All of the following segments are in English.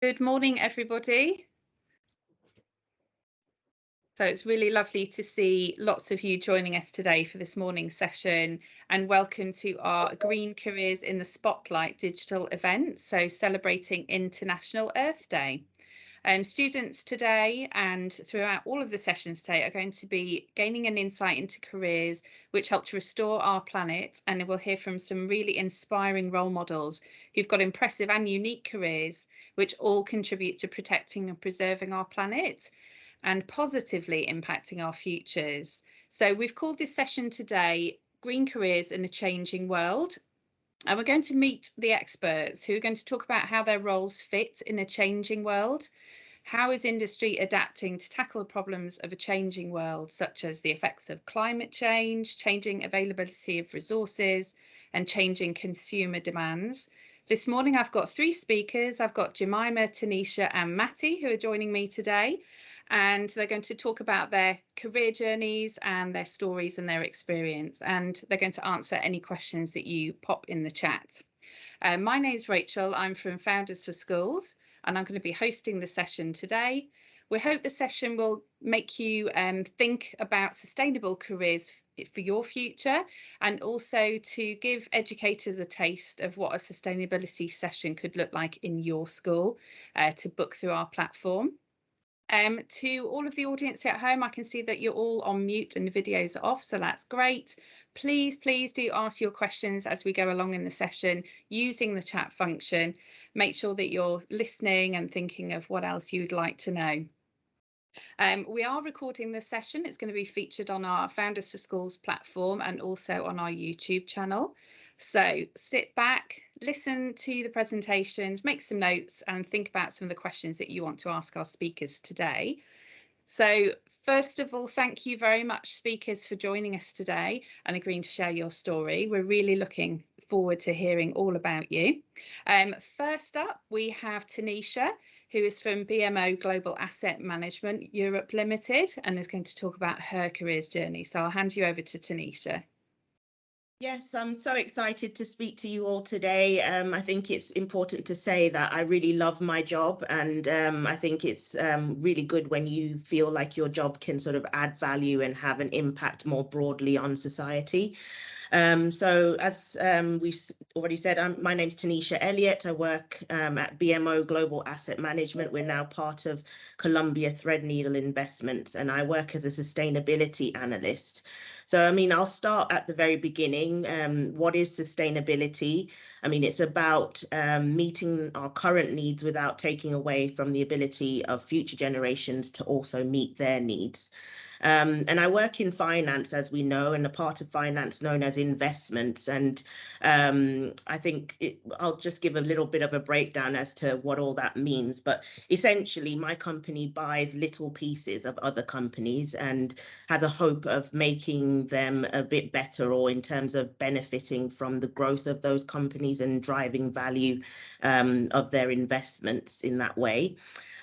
Good morning, everybody. So it's really lovely to see lots of you joining us today for this morning's session, and welcome to our Green Careers in the Spotlight digital event, so celebrating International Earth Day. Students today and throughout all of the sessions today are going to be gaining an insight into careers which help to restore our planet, and we'll hear from some really inspiring role models who've got impressive and unique careers which all contribute to protecting and preserving our planet and positively impacting our futures. So we've called this session today Green Careers in a Changing World. And we're going to meet the experts who are going to talk about how their roles fit in a changing world. How is industry adapting to tackle the problems of a changing world, such as the effects of climate change, changing availability of resources, and changing consumer demands? This morning, I've got three speakers. I've got Jemima, Tanisha, and Matty, who are joining me today. And they're going to talk about their career journeys and their stories and their experience. And they're going to answer any questions that you pop in the chat. My name's Rachel. I'm from Founders for Schools, and I'm going to be hosting the session today. We hope the session will make you think about sustainable careers for your future, and also to give educators a taste of what a sustainability session could look like in your school to book through our platform. To all of the audience at home, I can see that you're all on mute and the videos are off, so that's great. Please do ask your questions as we go along in the session using the chat function. Make sure that you're listening and thinking of what else you'd like to know. We are recording this session. It's going to be featured on our Founders for Schools platform and also on our YouTube channel. So sit back, listen to the presentations, make some notes, and think about some of the questions that you want to ask our speakers today. So first of all, thank you very much, speakers, for joining us today and agreeing to share your story. We're really looking forward to hearing all about you. First up, we have Tanisha, who is from BMO Global Asset Management Europe Limited, and is going to talk about her careers journey. So I'll hand you over to Tanisha. Yes, I'm so excited to speak to you all today. I think it's important to say that I really love my job, and I think it's really good when you feel like your job can sort of add value and have an impact more broadly on society. So as we've already said, my name's Tanisha Elliott. I work at BMO Global Asset Management. We're now part of Columbia Threadneedle Investments, and I work as a sustainability analyst. So, I mean, I'll start at the very beginning. What is sustainability? I mean, it's about meeting our current needs without taking away from the ability of future generations to also meet their needs. And I work in finance, as we know, and a part of finance known as investments. And I think I'll just give a little bit of a breakdown as to what all that means. But essentially, my company buys little pieces of other companies and has a hope of making them a bit better, or in terms of benefiting from the growth of those companies and driving value of their investments in that way.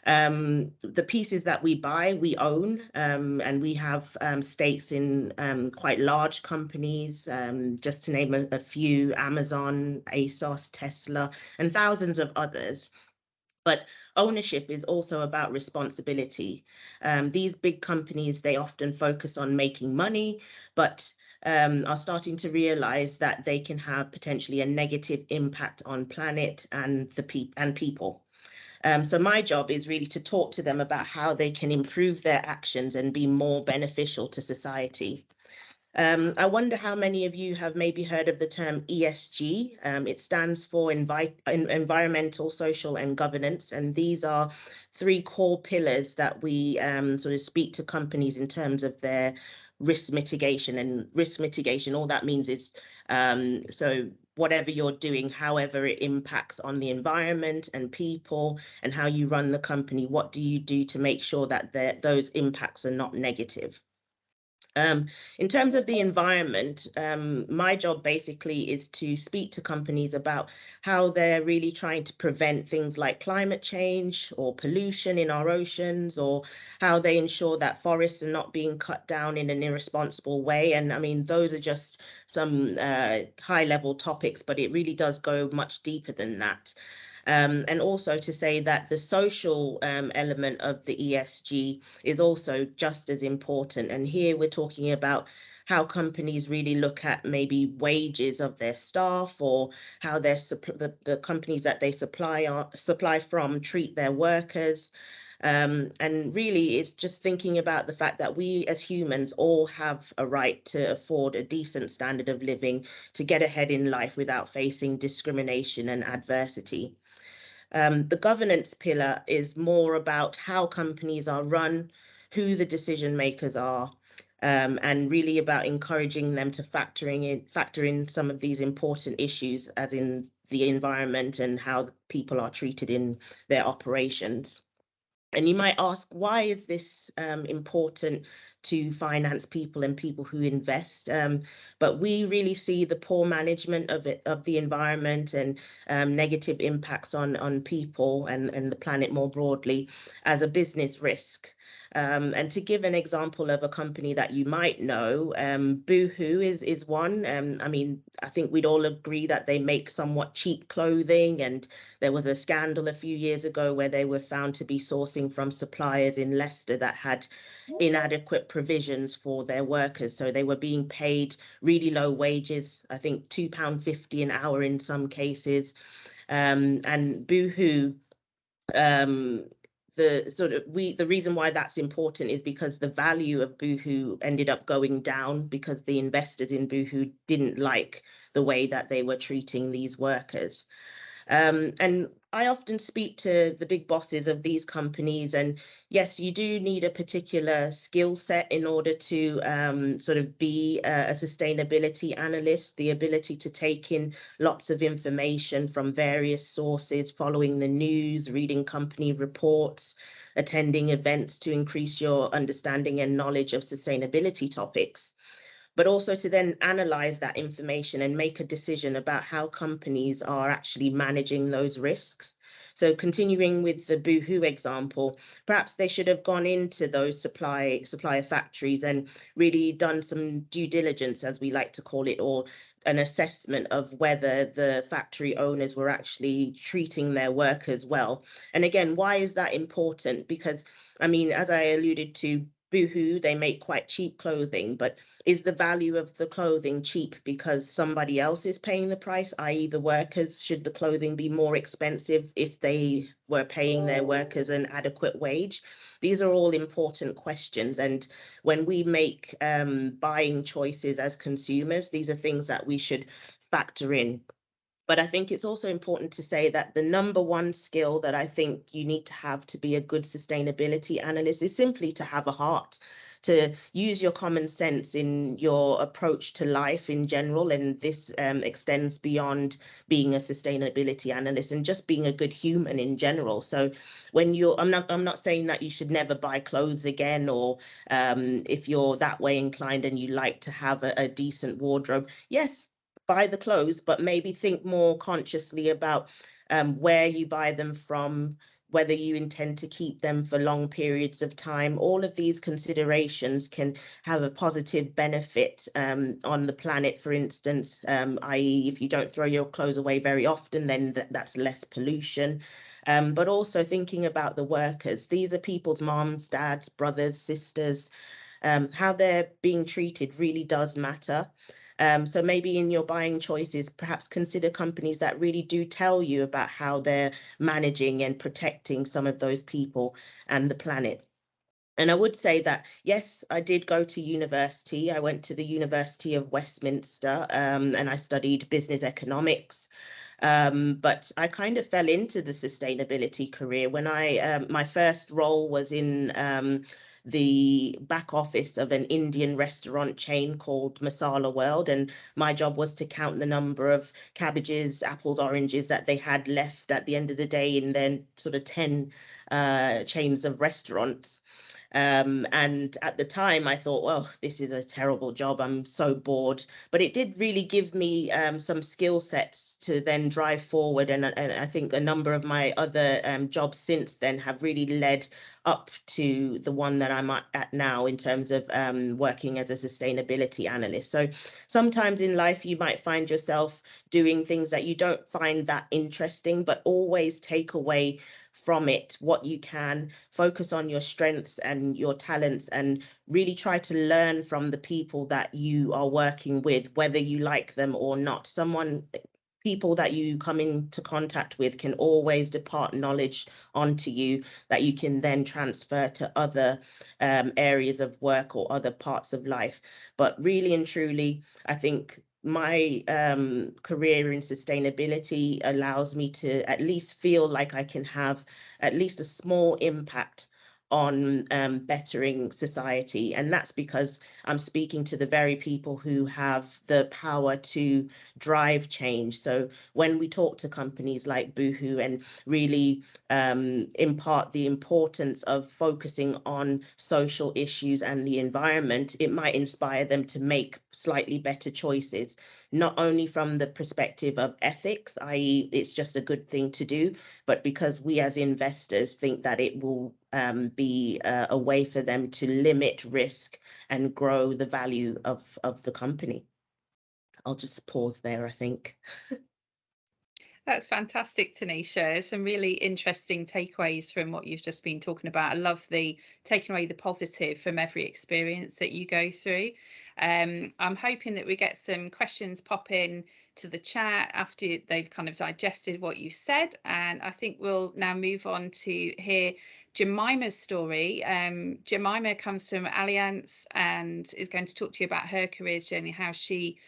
The pieces that we buy, we own, and we have stakes in quite large companies, just to name a few: Amazon, ASOS, Tesla, and thousands of others. But ownership is also about responsibility. These big companies, they often focus on making money, but are starting to realize that they can have potentially a negative impact on planet and people. So my job is really to talk to them about how they can improve their actions and be more beneficial to society. I wonder how many of you have maybe heard of the term ESG. It stands for environmental, social, and governance. And these are three core pillars that we sort of speak to companies in terms of their risk mitigation. And risk mitigation, all that means is so whatever you're doing, however it impacts on the environment and people and how you run the company, what do you do to make sure that those impacts are not negative? In terms of the environment, my job basically is to speak to companies about how they're really trying to prevent things like climate change or pollution in our oceans, or how they ensure that forests are not being cut down in an irresponsible way. And I mean, those are just some high level topics, but it really does go much deeper than that. And also to say that the social element of the ESG is also just as important. And here we're talking about how companies really look at maybe wages of their staff, or how the companies that they supply from treat their workers. And really, it's just thinking about the fact that we as humans all have a right to afford a decent standard of living, to get ahead in life without facing discrimination and adversity. The governance pillar is more about how companies are run, who the decision makers are, and really about encouraging them to factor in some of these important issues, as in the environment and how people are treated in their operations. And you might ask, why is this important to finance people and people who invest? But we really see the poor management of the environment, and negative impacts on people and the planet more broadly, as a business risk. And to give an example of a company that you might know, Boohoo is one. I mean, I think we'd all agree that they make somewhat cheap clothing, and there was a scandal a few years ago where they were found to be sourcing from suppliers in Leicester that had inadequate provisions for their workers. So they were being paid really low wages, I think £2.50 an hour in some cases. And Boohoo, the reason why that's important is because the value of Boohoo ended up going down, because the investors in Boohoo didn't like the way that they were treating these workers. And I often speak to the big bosses of these companies, and yes, you do need a particular skill set in order to sort of be a sustainability analyst, the ability to take in lots of information from various sources, following the news, reading company reports, attending events to increase your understanding and knowledge of sustainability topics, but also to then analyze that information and make a decision about how companies are actually managing those risks. So continuing with the Boohoo example, perhaps they should have gone into those supplier factories and really done some due diligence, as we like to call it, or an assessment of whether the factory owners were actually treating their workers well. And again, why is that important? Because, I mean, as I alluded to, Boohoo, they make quite cheap clothing, but is the value of the clothing cheap because somebody else is paying the price, i.e. the workers? Should the clothing be more expensive if they were paying their workers an adequate wage? These are all important questions. And when we make buying choices as consumers, these are things that we should factor in. But I think it's also important to say that the number one skill that I think you need to have to be a good sustainability analyst is simply to have a heart, to use your common sense in your approach to life in general. And this extends beyond being a sustainability analyst, and just being a good human in general. So when I'm not saying that you should never buy clothes again, or if you're that way inclined and you like to have a decent wardrobe, yes, buy the clothes, but maybe think more consciously about where you buy them from, whether you intend to keep them for long periods of time. All of these considerations can have a positive benefit on the planet, for instance, i.e. if you don't throw your clothes away very often, then that's less pollution. But also thinking about the workers. These are people's moms, dads, brothers, sisters. How they're being treated really does matter. So maybe in your buying choices, perhaps consider companies that really do tell you about how they're managing and protecting some of those people and the planet. And I would say that, yes, I did go to university. I went to the University of Westminster, and I studied business economics. But I kind of fell into the sustainability career when my first role was in the back office of an Indian restaurant chain called Masala World, and my job was to count the number of cabbages, apples, oranges that they had left at the end of the day in their sort of 10 chains of restaurants. And at the time I thought, well, this is a terrible job, I'm so bored. But it did really give me some skill sets to then drive forward. And I think a number of my other jobs since then have really led up to the one that I'm at now in terms of working as a sustainability analyst. So sometimes in life you might find yourself doing things that you don't find that interesting, but always take away from it what you can, focus on your strengths and your talents, and really try to learn from the people that you are working with, whether you like them or not. People that you come into contact with can always depart knowledge onto you that you can then transfer to other areas of work or other parts of life. But really and truly, I think my career in sustainability allows me to at least feel like I can have at least a small impact on bettering society. And that's because I'm speaking to the very people who have the power to drive change. So when we talk to companies like Boohoo and really impart the importance of focusing on social issues and the environment, it might inspire them to make slightly better choices, not only from the perspective of ethics, i.e. it's just a good thing to do, but because we as investors think that it will be a way for them to limit risk and grow the value of the company. I'll just pause there, I think. That's fantastic, Tanisha. Some really interesting takeaways from what you've just been talking about. I love the taking away the positive from every experience that you go through. I'm hoping that we get some questions pop in to the chat after they've kind of digested what you said. And I think we'll now move on to hear Jemima's story. Jemima comes from Allianz and is going to talk to you about her careers journey, how she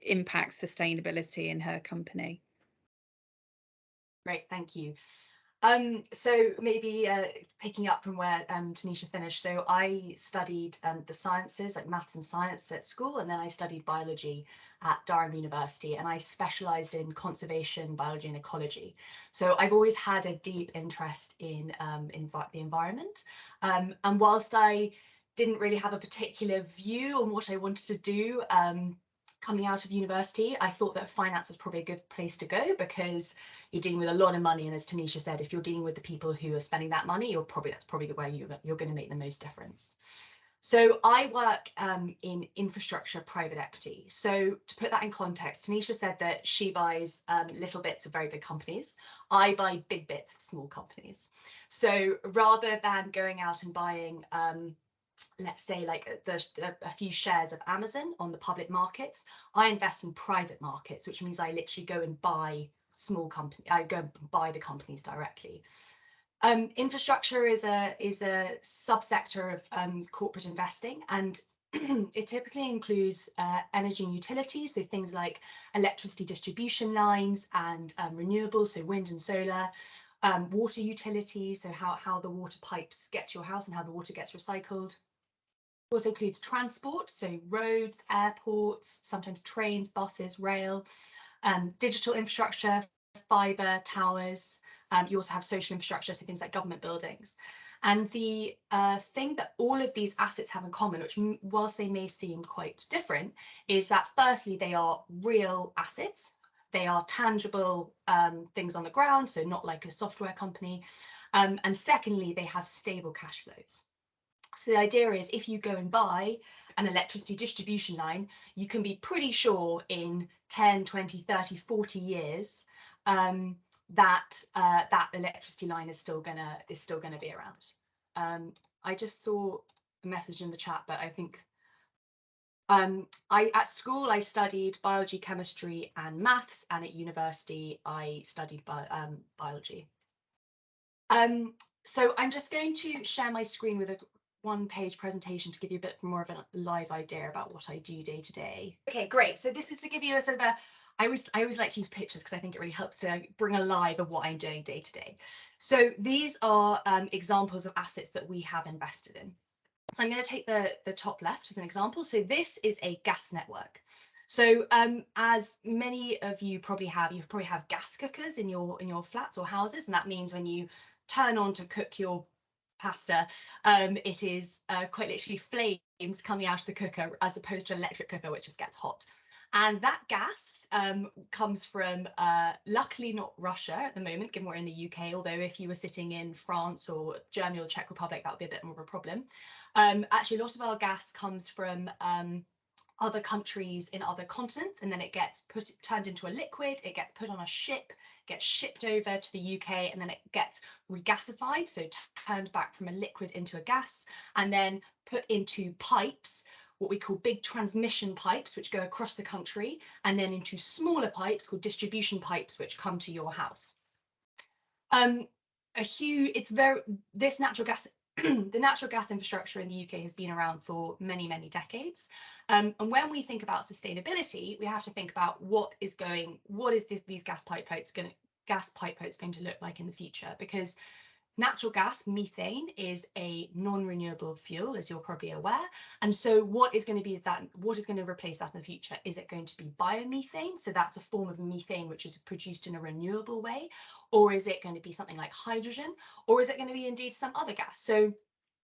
impacts sustainability in her company. Great, thank you. So maybe picking up from where Tanisha finished. So I studied the sciences, like maths and science at school, and then I studied biology at Durham University, and I specialised in conservation, biology and ecology. So I've always had a deep interest in the environment. And whilst I didn't really have a particular view on what I wanted to do, coming out of university, I thought that finance was probably a good place to go because you're dealing with a lot of money. And as Tanisha said, if you're dealing with the people who are spending that money, that's probably where you're going to make the most difference. So I work in infrastructure private equity. So to put that in context, Tanisha said that she buys little bits of very big companies. I buy big bits of small companies. So rather than going out and buying let's say like a few shares of Amazon on the public markets, I invest in private markets, which means I literally go and buy small company. I go and buy the companies directly. Infrastructure is a subsector of corporate investing, and it typically includes energy and utilities, so things like electricity distribution lines and renewables, so wind and solar. Water utilities, so how the water pipes get to your house and how the water gets recycled. It also includes transport, so roads, airports, sometimes trains, buses, rail, digital infrastructure, fibre, towers. You also have social infrastructure, so things like government buildings. And the thing that all of these assets have in common, which whilst they may seem quite different, is that firstly, they are real assets. They are tangible things on the ground, so not like a software company. And secondly, they have stable cash flows. So the idea is if you go and buy an electricity distribution line, you can be pretty sure in 10, 20, 30, 40 years that that electricity line is still gonna be around. I just saw a message in the chat, but I think at school I studied biology, chemistry and maths, and at university I studied biology. So I'm just going to share my screen with a one-page presentation to give you a bit more of a live idea about what I do day to day. Okay, great. So this is to give you a sort of I always like to use pictures because I think it really helps to bring alive of what I'm doing day to day. So these are examples of assets that we have invested in. So I'm going to take the top left as an example. So this is a gas network. So as many of you probably have gas cookers in your flats or houses, and that means when you turn on to cook your pasta, it is quite literally flames coming out of the cooker, as opposed to an electric cooker, which just gets hot. And that gas comes from, luckily not Russia at the moment, given we're in the UK, although if you were sitting in France or Germany or Czech Republic, that would be a bit more of a problem. Actually, a lot of our gas comes from other countries in other continents, and then it gets turned into a liquid, it gets put on a ship, gets shipped over to the UK, and then it gets regasified, so turned back from a liquid into a gas, and then put into pipes, what we call big transmission pipes, which go across the country, and then into smaller pipes called distribution pipes, which come to your house. This natural gas the natural gas infrastructure in the UK has been around for many, many decades. And when we think about sustainability, we have to think about what is these gas pipe pipes going to look like in the future, because natural gas, methane, is a non-renewable fuel, as you're probably aware. And so what is going to replace that in the future? Is it going to be biomethane? So that's a form of methane which is produced in a renewable way. Or is it going to be something like hydrogen? Or is it going to be indeed some other gas? So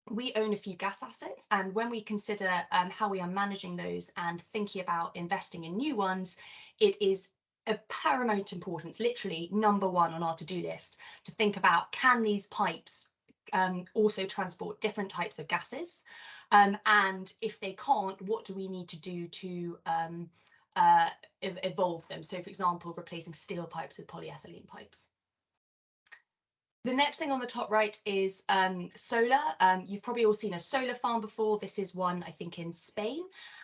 we own a few gas assets, and when we consider how we are managing those and thinking about investing in new ones, it is of paramount importance, literally number one on our to-do list, to think about, can these pipes also transport different types of gases? And if they can't, what do we need to do to evolve them? So, for example, replacing steel pipes with polyethylene pipes. The next thing on the top right is solar. You've probably all seen a solar farm before. This is one, I think, in Spain.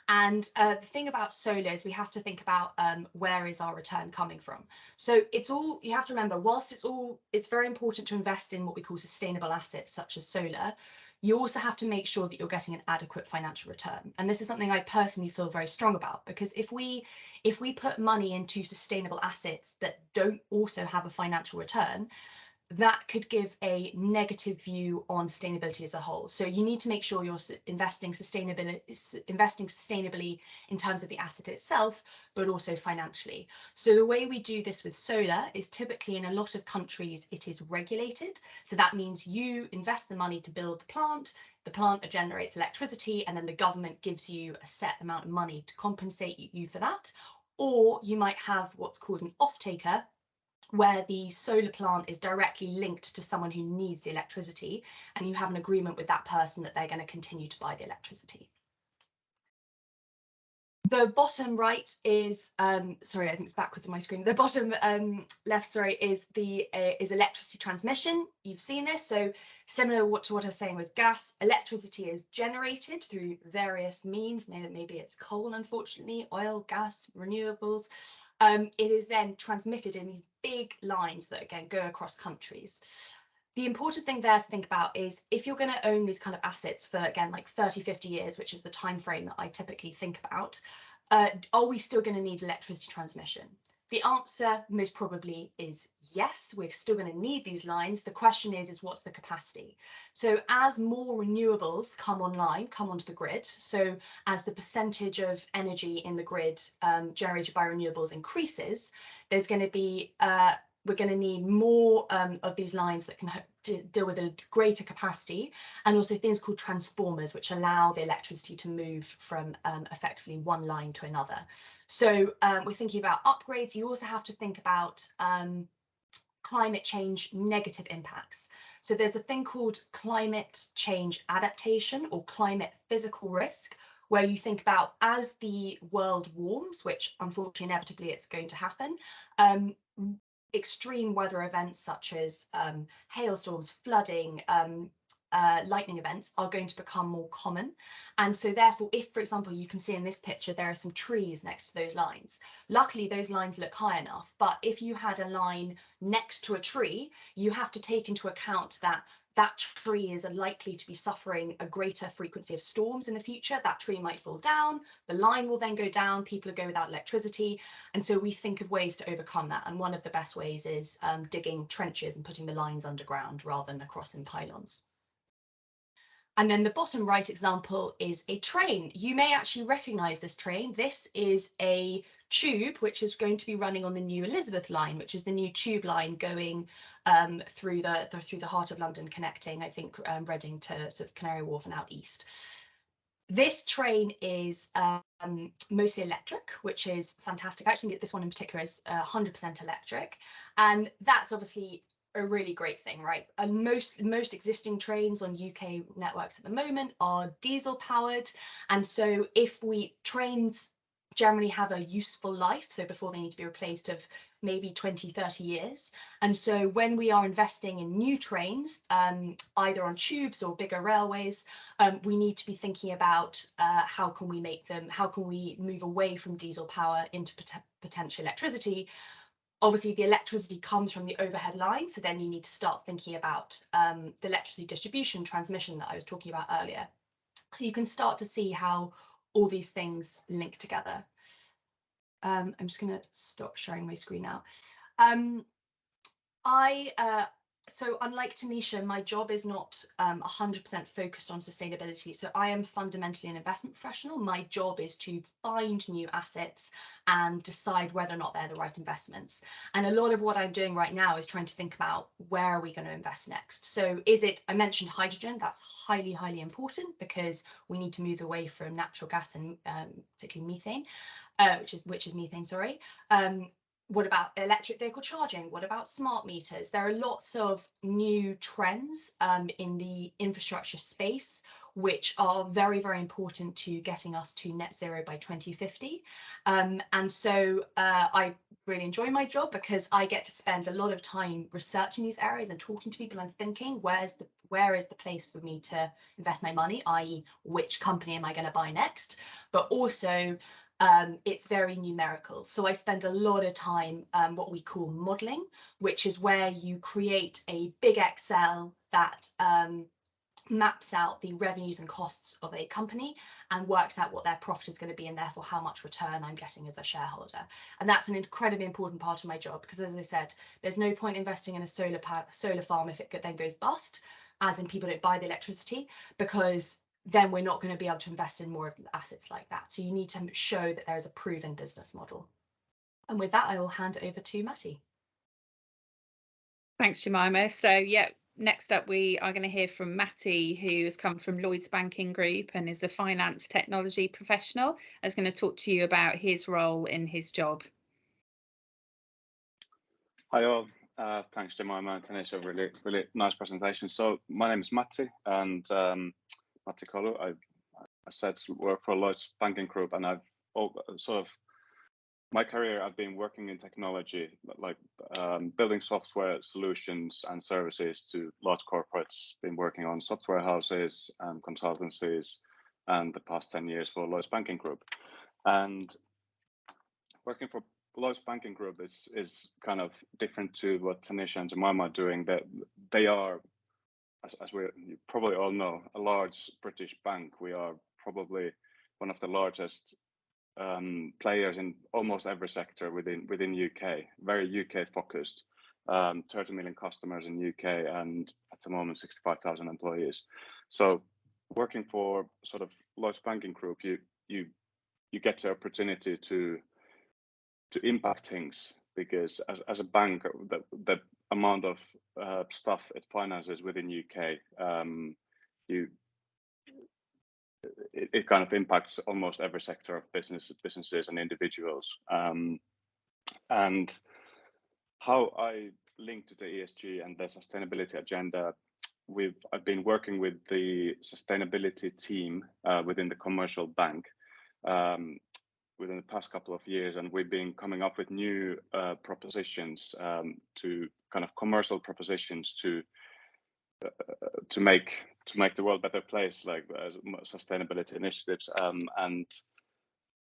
And the thing about solar is we have to think about where is our return coming from. So you have to remember, whilst it's very important to invest in what we call sustainable assets such as solar, you also have to make sure that you're getting an adequate financial return. And this is something I personally feel very strong about, because if we put money into sustainable assets that don't also have a financial return, that could give a negative view on sustainability as a whole. So you need to make sure you're investing sustainably in terms of the asset itself, but also financially. So the way we do this with solar is typically in a lot of countries, it is regulated. So that means you invest the money to build the plant generates electricity, and then the government gives you a set amount of money to compensate you for that. Or you might have what's called an off-taker, where the solar plant is directly linked to someone who needs the electricity, and you have an agreement with that person that they're going to continue to buy the electricity. The bottom right is, sorry, I think it's backwards on my screen. The bottom left, sorry, is electricity transmission. You've seen this. So similar to what I was saying with gas, electricity is generated through various means. Maybe it's coal, unfortunately, oil, gas, renewables. It is then transmitted in these big lines that, again, go across countries. The important thing there to think about is, if you're going to own these kind of assets for, again, like 30, 50 years, which is the time frame that I typically think about, are we still going to need electricity transmission? The answer most probably is yes, we're still going to need these lines. The question is what's the capacity? So as more renewables come online, come onto the grid, so as the percentage of energy in the grid generated by renewables increases, there's going to be we're going to need more of these lines that can deal with a greater capacity, and also things called transformers, which allow the electricity to move from effectively one line to another. So we're thinking about upgrades. You also have to think about climate change negative impacts. So there's a thing called climate change adaptation, or climate physical risk, where you think about, as the world warms, which unfortunately inevitably it's going to happen, extreme weather events such as hailstorms, flooding, lightning events are going to become more common. And so therefore, if, for example, you can see in this picture, there are some trees next to those lines. Luckily, those lines look high enough, but if you had a line next to a tree, you have to take into account that that tree is likely to be suffering a greater frequency of storms in the future. That tree might fall down, the line will then go down, people will go without electricity. And so we think of ways to overcome that. And one of the best ways is digging trenches and putting the lines underground rather than across in pylons. And then the bottom right example is a train. You may actually recognize this train. This is a Tube, which is going to be running on the new Elizabeth line, which is the new tube line going through the heart of London, connecting, I think, Reading to sort of Canary Wharf and out east. This train is mostly electric, which is fantastic. I actually think this one in particular is 100% electric, and that's obviously a really great thing, right? And most existing trains on UK networks at the moment are diesel powered, and so if trains generally have a useful life, so before they need to be replaced, of maybe 20-30 years. And so when we are investing in new trains, either on tubes or bigger railways, we need to be thinking about how can we move away from diesel power into potential electricity. Obviously, the electricity comes from the overhead line, so then you need to start thinking about the electricity distribution, transmission that I was talking about earlier. So you can start to see how all these things link together. I'm just going to stop sharing my screen now. So unlike Tanisha, my job is not 100% focused on sustainability. So I am fundamentally an investment professional. My job is to find new assets and decide whether or not they're the right investments. And a lot of what I'm doing right now is trying to think about where are we going to invest next. So I mentioned hydrogen, that's highly, highly important because we need to move away from natural gas and particularly methane, which is methane, sorry. What about electric vehicle charging? What about smart meters? There are lots of new trends in the infrastructure space, which are very, very important to getting us to net zero by 2050. And so I really enjoy my job because I get to spend a lot of time researching these areas and talking to people and thinking, where is the place for me to invest my money, i.e. which company am I going to buy next? But also, it's very numerical. So I spend a lot of time what we call modeling, which is where you create a big Excel that maps out the revenues and costs of a company and works out what their profit is going to be and therefore how much return I'm getting as a shareholder. And that's an incredibly important part of my job because, as I said, there's no point investing in a solar farm if it then goes bust, as in people don't buy the electricity, because then we're not going to be able to invest in more of assets like that. So you need to show that there is a proven business model. And with that, I will hand it over to Matty. Thanks, Jemima. So yeah, next up we are going to hear from Matty, who has come from Lloyd's banking group and is a finance technology professional, and is going to talk to you about his role in his job. Hi all. Thanks, Jemima and Tanisha. Really nice presentation. So my name is Matty, and Matti Kolu. I said work for Lloyd's banking group, and I've my career I've been working in technology, like building software solutions and services to large corporates. Been working on software houses and consultancies, and the past 10 years for Lloyd's banking group. And working for Lloyd's banking group is kind of different to what Tanisha and Jemima are doing. That they are, as you probably all know, a large British bank. We are probably one of the largest players in almost every sector within UK, very UK focused, 30 million customers in UK and at the moment 65,000 employees. So working for sort of Lloyd's banking group, you get the opportunity to impact things, because as a bank, the amount of stuff it finances within UK, it kind of impacts almost every sector of businesses and individuals. And how I link to the ESG and the sustainability agenda, I've been working with the sustainability team within the commercial bank within the past couple of years, and we've been coming up with new propositions to kind of commercial propositions to make the world a better place, like sustainability initiatives. And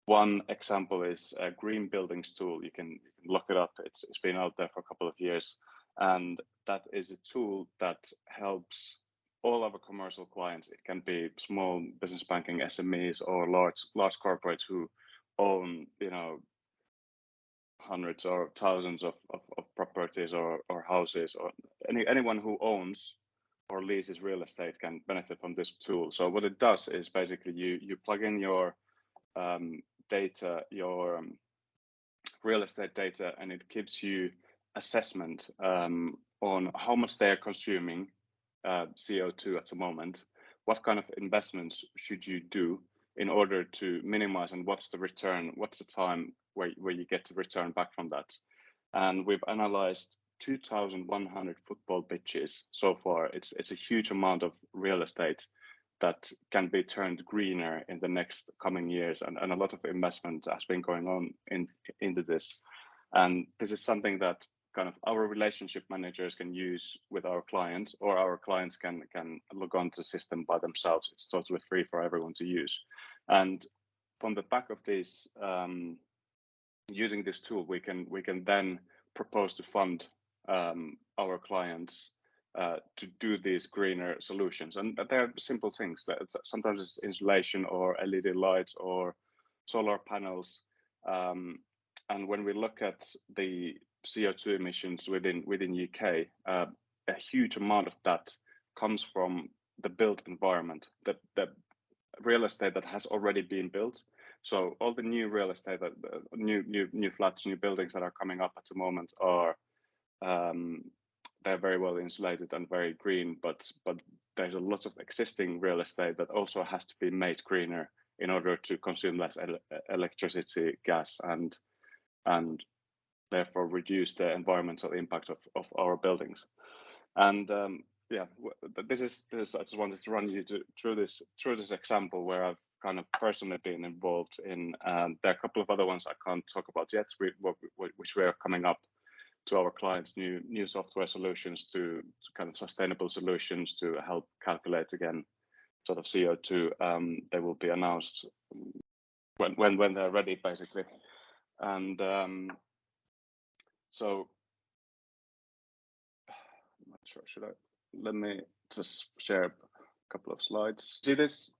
one example is a green buildings tool. You can look it up. It's been out there for a couple of years, and that is a tool that helps all our commercial clients. It can be small business banking SMEs or large corporates who own, hundreds or thousands of properties or houses, or anyone who owns or leases real estate can benefit from this tool. So what it does is basically you plug in your data, your real estate data, and it gives you assessment on how much they are consuming CO2 at the moment. What kind of investments should you do in order to minimize, and what's the return? What's the time where you get to return back from that? And we've analyzed 2,100 football pitches so far. It's a huge amount of real estate that can be turned greener in the next coming years, and a lot of investment has been going on into this. And this is something that kind of our relationship managers can use with our clients, or our clients can log on to the system by themselves. It's totally free for everyone to use. And from the back of this, using this tool, we can then propose to fund our clients to do these greener solutions. And they're simple things. Sometimes it's insulation or LED lights or solar panels. And when we look at the CO2 emissions within UK, a huge amount of that comes from the built environment, the real estate that has already been built. So all the new real estate, new flats, new buildings that are coming up at the moment are they're very well insulated and very green, but there's a lot of existing real estate that also has to be made greener in order to consume less electricity, gas, and therefore reduce the environmental impact of our buildings. And yeah, this is I just wanted to run you through this example where I've kind of personally been involved in. There are a couple of other ones I can't talk about yet, which we are coming up to our clients, new software solutions to kind of sustainable solutions to help calculate again sort of CO2. They will be announced when they're ready, basically. And so I'm not sure, should I? Let me just share a couple of slides. See this?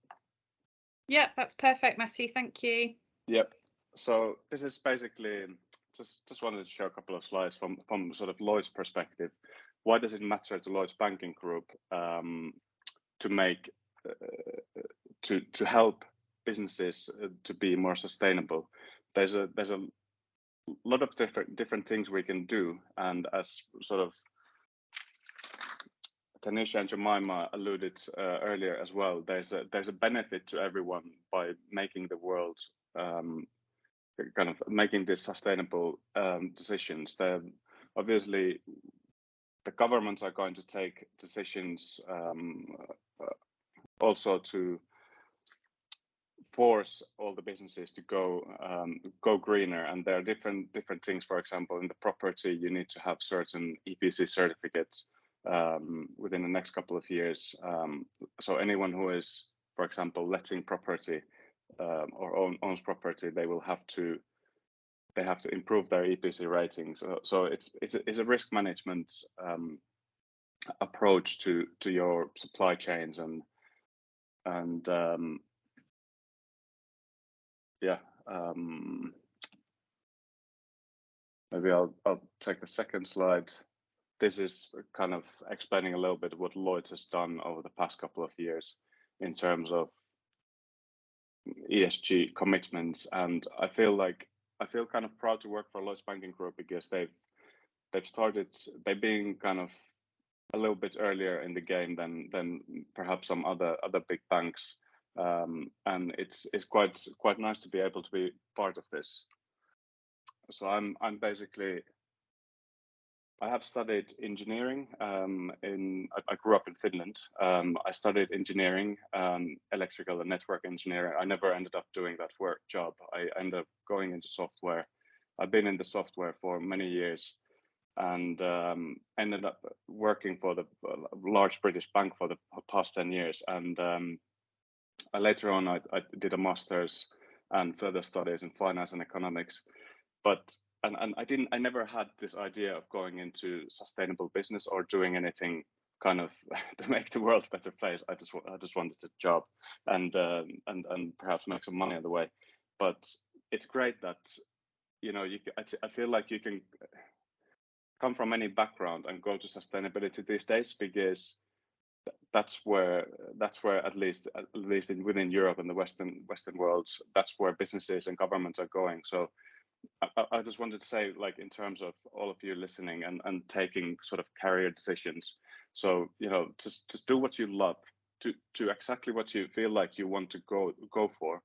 Yeah, that's perfect, Matty. Thank you. Yep. So this is basically just wanted to share a couple of slides from sort of Lloyd's perspective. Why does it matter to Lloyd's banking group to make to help businesses to be more sustainable? There's a lot of different things we can do, and as sort of Tanisha and Jemima alluded earlier as well, there's a benefit to everyone by making the world kind of making these sustainable decisions. Obviously the governments are going to take decisions also to force all the businesses to go greener, and there are different things. For example, in the property, you need to have certain EPC certificates within the next couple of years. So anyone who is, for example, letting property or owns property, they have to improve their EPC ratings. So it's a risk management approach to your supply chains, and yeah. Maybe I'll take the second slide. This is kind of explaining a little bit what Lloyd has done over the past couple of years in terms of ESG commitments, and I feel kind of proud to work for Lloyd's Banking Group because they've been kind of a little bit earlier in the game than perhaps some other big banks, and it's quite nice to be able to be part of this. So I'm basically, I have studied engineering. I grew up in Finland. I studied engineering, electrical and network engineering. I never ended up doing that job. I ended up going into software. I've been in the software for many years, and ended up working for the large British bank for the past 10 years. And later on, I did a master's and further studies in finance and economics. But I never had this idea of going into sustainable business or doing anything kind of to make the world a better place. I just wanted a job and perhaps make some money on the way. But it's great that, you know, I feel like you can come from any background and go to sustainability these days, because that's where at least within Europe and the Western world, that's where businesses and governments are going. So I just wanted to say, like, in terms of all of you listening and taking sort of career decisions. So, you know, just do what you love, to exactly what you feel like you want to go for,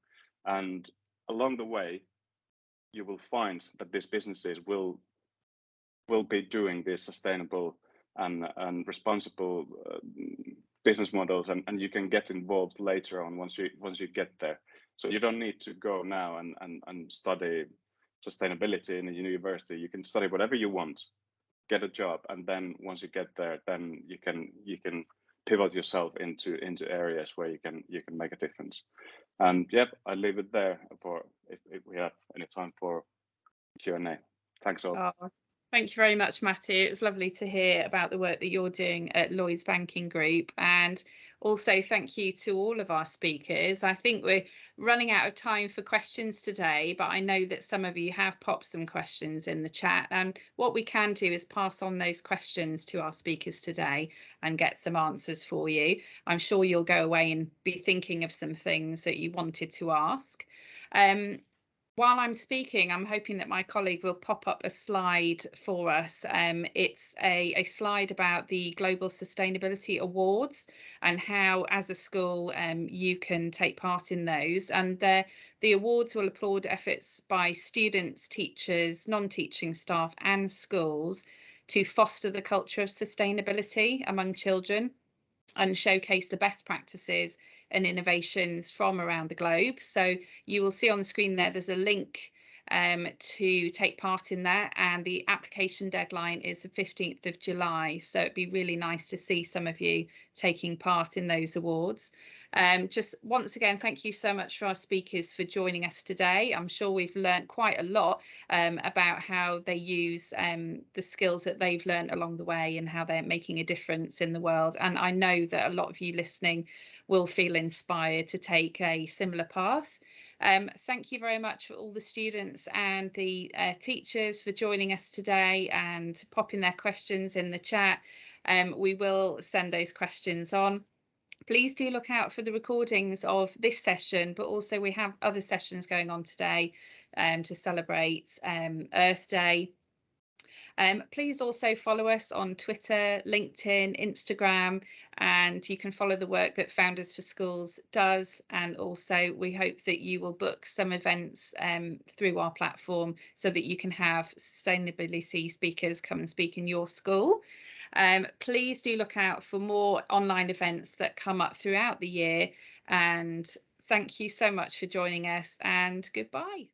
and along the way, you will find that these businesses will be doing these sustainable and responsible business models, and you can get involved later on once you get there. So you don't need to go now and study sustainability in a university. You can study whatever you want, get a job, and then once you get there, then you can pivot yourself into areas where you can make a difference. And yep, I leave it there for if we have any time for Q&A. Thanks all. Oh, thank you very much, Matthew. It was lovely to hear about the work that you're doing at Lloyd's Banking Group, and also thank you to all of our speakers. I think we're running out of time for questions today, but I know that some of you have popped some questions in the chat, and what we can do is pass on those questions to our speakers today and get some answers for you. I'm sure you'll go away and be thinking of some things that you wanted to ask. While I'm speaking, I'm hoping that my colleague will pop up a slide for us. It's a slide about the Global Sustainability Awards and how, as a school, you can take part in those. And the awards will applaud efforts by students, teachers, non-teaching staff and schools to foster the culture of sustainability among children and showcase the best practices and innovations from around the globe. So you will see on the screen there's a link to take part in that, and the application deadline is the 15th of July. So it'd be really nice to see some of you taking part in those awards. Just once again, thank you so much for our speakers for joining us today. I'm sure we've learned quite a lot about how they use the skills that they've learned along the way and how they're making a difference in the world. And I know that a lot of you listening will feel inspired to take a similar path. Thank you very much for all the students and the teachers for joining us today and popping their questions in the chat. We will send those questions on. Please do look out for the recordings of this session, but also we have other sessions going on today to celebrate Earth Day. Please also follow us on Twitter, LinkedIn, Instagram, and you can follow the work that Founders for Schools does. And also we hope that you will book some events through our platform so that you can have sustainability speakers come and speak in your school. Please do look out for more online events that come up throughout the year. And thank you so much for joining us, and goodbye.